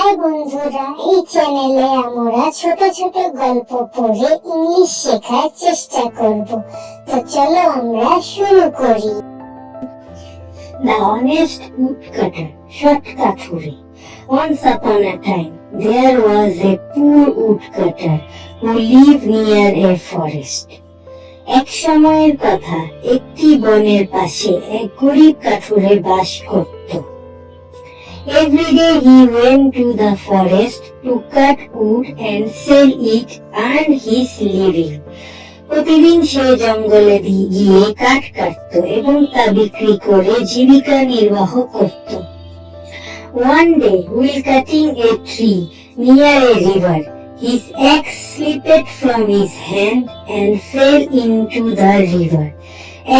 High বন্ধুরা, এই চ্যানেলে আমরা ছোট ছোট গল্প পড়ে ইংলিশ শেখার চেষ্টা করব। তো চলো আমরা শুরু করি। The honest woodcutter shot Kathuri. Once upon a time, there was a poor woodcutter who lived near a forest. এক সময়ের কথা, একটি বনের পাশে এক গরিব কাঠুরে বাস করত। Every day he went to the forest to cut wood and sell it, earn his living. প্রতিদিন সে জঙ্গলে গিয়ে কাঠ কাটত এবং তা বিক্রি করে জীবিকা নির্বাহ করত। One day, while cutting a tree near a river, his axe slipped from his hand and fell into the river.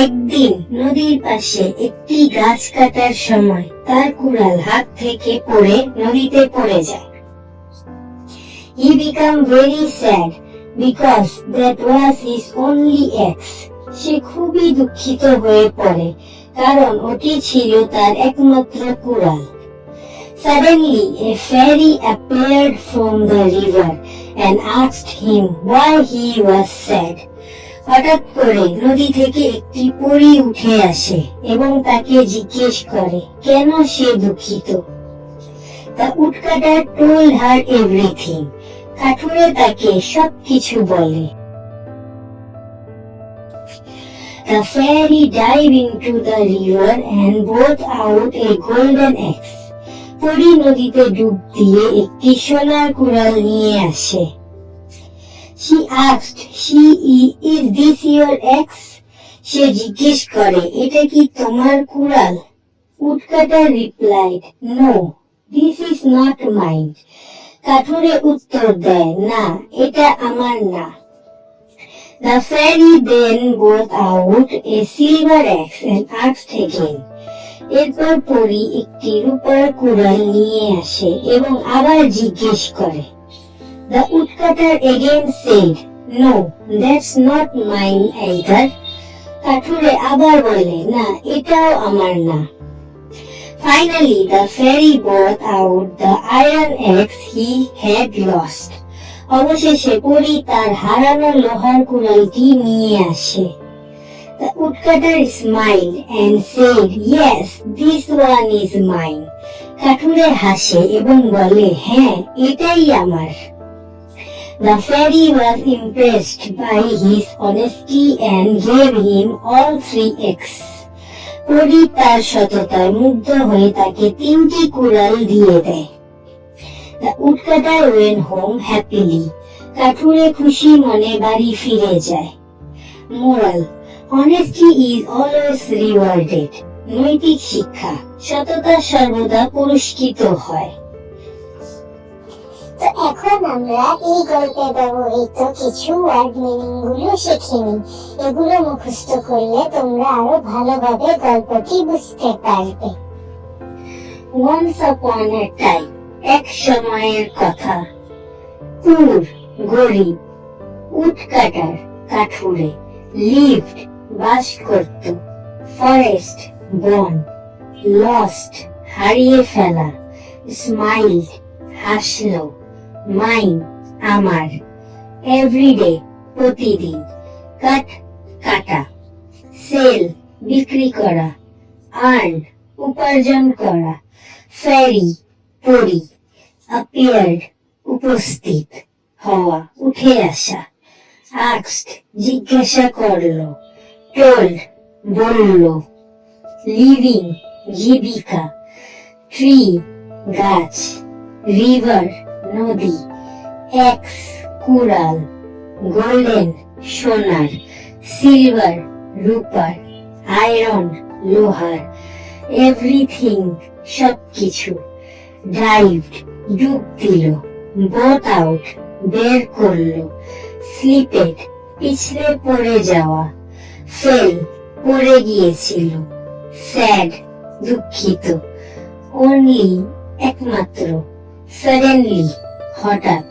একদিন নদীর পাশে একটি গাছ কাটার সময় তার কুড়াল হাত থেকে পড়ে নদীতে পড়ে যায়। He became very sad because that was his only axe. সে খুবই দুঃখিত হয়ে পড়ে কারণ ওটি ছিল তার একমাত্র কুড়াল। Suddenly, a fairy appeared from the river and asked him why he was sad. হঠাৎ করে নদী থেকে একটি পরী উঠে আসে এবং তাকে জিজ্ঞেস করে কেন সে দুঃখিত। The woodcutter told her everything. কাঠুরে তাকে সবকিছু বলে। The fairy dived into the river and brought out a golden axe. পরী নদীতে ডুব দিয়ে একটি সোনার কুড়াল নিয়ে আসে। She asked, is this your axe? সে জিজ্ঞেস করে এটা কি তোমার কুড়াল? Woodcutter replied, no, this is not mine. কাঠুরে উত্তর দেয়, না, এটা আমার না। The fairy then brought out a silver axe and asked again. এরপর পরী একটি রূপার কুড়াল নিয়ে আসে এবং আবার জিজ্ঞেস করে। The woodcutter again said, no, that's not mine either. কাঠুরে আবার বলে, না, এটাও আমার না। Finally, the fairy brought out the iron axe he had lost. অবশেষে পরী তার হারানো লোহার কুড়ালটি নিয়ে আসে। The woodcutter smiled and said, yes, this one is mine. কাঠুরে হাসে এবং বলে, হ্যাঁ, এটাই আমার। The fairy was impressed by his honesty and gave him all 3 axes. পরী তার সততায় মুগ্ধ হয়ে তাকে 3টি কুড়াল দিয়ে দেয়। The woodcutter went home happily. কাঠুরে খুশি মনে বাড়ি ফিরে যায়। Moral: honesty is always rewarded. নৈতিক শিক্ষা: সততা সর্বদা পুরস্কৃত হয়। তো এখন আমরা এই গল্পে ব্যবহৃত কিছু ওয়ার্ড মিনিং গুলো শিখে নিই। এগুলো মুখস্থ করলে তোমরা আরো ভালোভাবে গল্পটি বুঝতে পারবে। Once upon a time, এক সময়ের কথা। পুর গরিব, woodcutter কাঠুরে, lived বাস করত, forest বন, lost হারিয়ে ফেলা, smiled হাসলো, mine আমার, everyday প্রতিদিন, cut কাটা, sell বিক্রি করা, earn উপার্জন করা, fairy পরী, appeared উপস্থিত হওয়া উঠে আসা, asked জিজ্ঞাসা করলো, told বলল, living জীবিকা, tree গাছ, river নদী, axe কুড়াল, golden সোনার, silver রূপার, iron লোহার, everything সবকিছু, dived ডুব দিল, brought out বের করলো, slipped পিছলে পড়ে যাওয়া, fell পড়ে গিয়েছিল, sad দুঃখিত, only একমাত্র, suddenly হঠাৎ,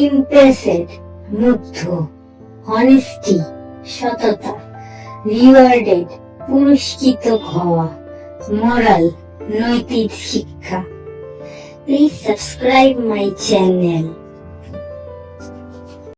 impressed মুগ্ধ, honesty সততা, rewarded পুরস্কৃত হওয়া, moral নৈতিক শিক্ষা। Please subscribe my channel.